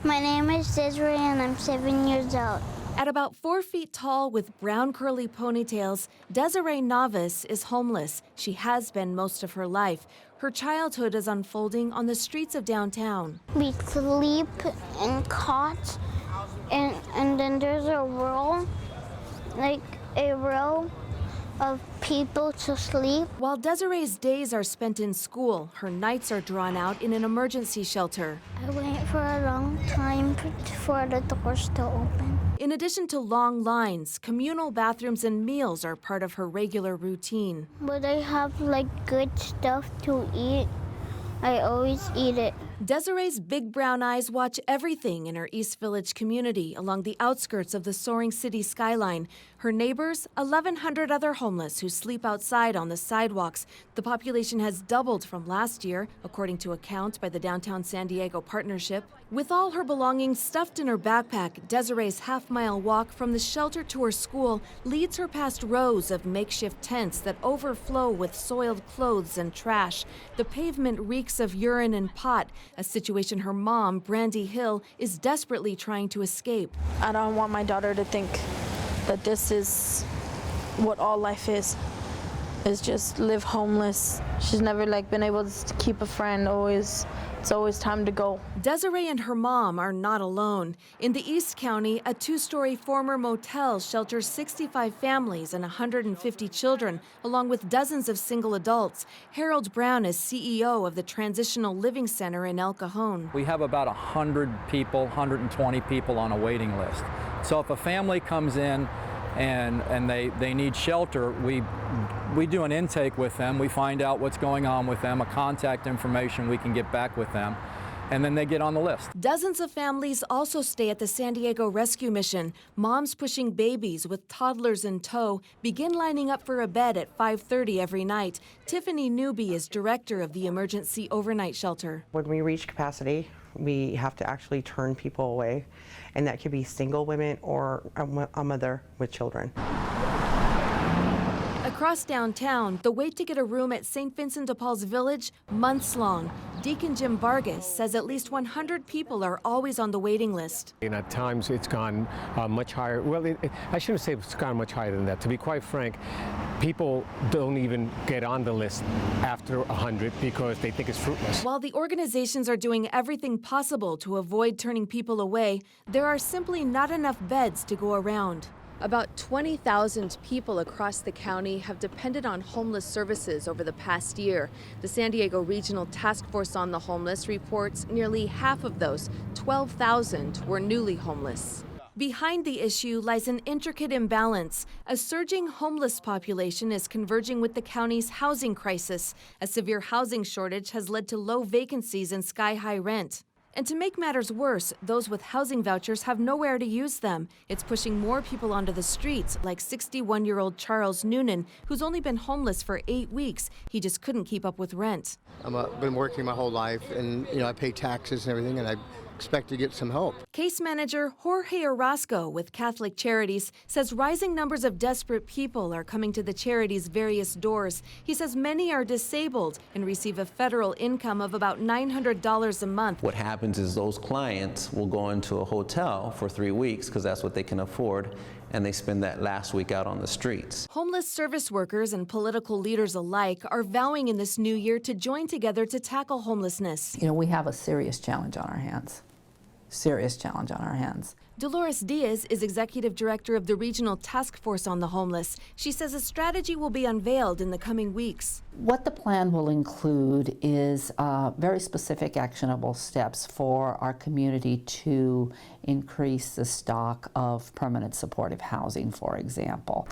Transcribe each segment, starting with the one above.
My name is Desiree and I'm 7 years old. At about 4 feet tall with brown curly ponytails, Desiree Navas is homeless. She has been most of her life. Her childhood is unfolding on the streets of downtown. We sleep in cots and then there's a row, like a row of people to sleep. While Desiree's days are spent in school, her nights are drawn out in an emergency shelter. I wait for a long time for the doors to open. In addition to long lines, communal bathrooms and meals are part of her regular routine. But I have like good stuff to eat. I always eat it. Desiree's big brown eyes watch everything in her East Village community along the outskirts of the soaring city skyline. Her neighbors, 1,100 other homeless who sleep outside on the sidewalks. The population has doubled from last year, according to a count by the Downtown San Diego Partnership. With all her belongings stuffed in her backpack, Desiree's half-mile walk from the shelter to her school leads her past rows of makeshift tents that overflow with soiled clothes and trash. The pavement reeks of urine and pot, a situation her mom, Brandy Hill, is desperately trying to escape. I don't want my daughter to think that this is what all life is just live homeless. She's never been able to keep a friend. It's always time to go. Desiree and her mom are not alone. In the East County, a 2-story former motel shelters 65 families and 150 children, along with dozens of single adults. Harold Brown is CEO of the Transitional Living Center in El Cajon. We have about 100 people, 120 people on a waiting list. So if a family comes in and they need shelter, we do an intake with them. We find out what's going on with them, a contact information we can get back with them, and then they get on the list. Dozens of families also stay at the San Diego Rescue Mission. Moms pushing babies with toddlers in tow begin lining up for a bed at 5:30 every night. Tiffany Newby is director of the emergency overnight shelter. When we reach capacity, we have to actually turn people away, and that could be single women or a mother with children. Across downtown, the wait to get a room at St. Vincent de Paul's Village, months long. Deacon Jim VARGAS says at least 100 people are always on the waiting list. And at times it's gone much higher. Well, I shouldn't say it's gone much higher than that. To be quite frank, people don't even get on the list after 100 because they think it's fruitless. While the organizations are doing everything possible to avoid turning people away, there are simply not enough beds to go around. About 20,000 people across the county have depended on homeless services over the past year. The San Diego Regional Task Force on the Homeless reports nearly half of those, 12,000, were newly homeless. Behind the issue lies an intricate imbalance. A surging homeless population is converging with the county's housing crisis. A severe housing shortage has led to low vacancies and sky-high rent. And to make matters worse, those with housing vouchers have nowhere to use them. It's pushing more people onto the streets, like 61-year-old Charles NOONEN, who's only been homeless for 8 weeks. He just couldn't keep up with rent. I've been working my whole life, and I pay taxes and everything, and I expect to get some help. Case manager Jorge Orozco with Catholic Charities says rising numbers of desperate people are coming to the charity's various doors. He says many are disabled and receive a federal income of about $900 a month. What happens is those clients will go into a hotel for 3 weeks because that's what they can afford, and they spend that last week out on the streets. Homeless service workers and political leaders alike are vowing in this new year to join together to tackle homelessness. We have a serious challenge on our hands. Dolores Diaz is executive director of the Regional Task Force on the Homeless. She says a strategy will be unveiled in the coming weeks. What the plan will include is very specific actionable steps for our community to increase the stock of permanent supportive housing, for example.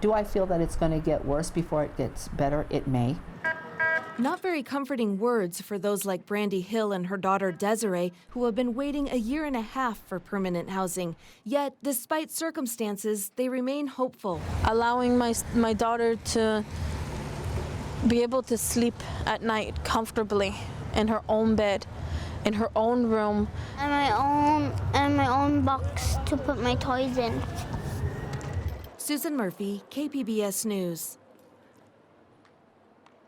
Do I feel that it's going to get worse before it gets better? It may. Not very comforting words for those like Brandy Hill and her daughter Desiree, who have been waiting a year and a half for permanent housing. Yet, despite circumstances, they remain hopeful. Allowing my daughter to be able to sleep at night comfortably in her own bed, in her own room. And my own box to put my toys in. Susan Murphy, KPBS News.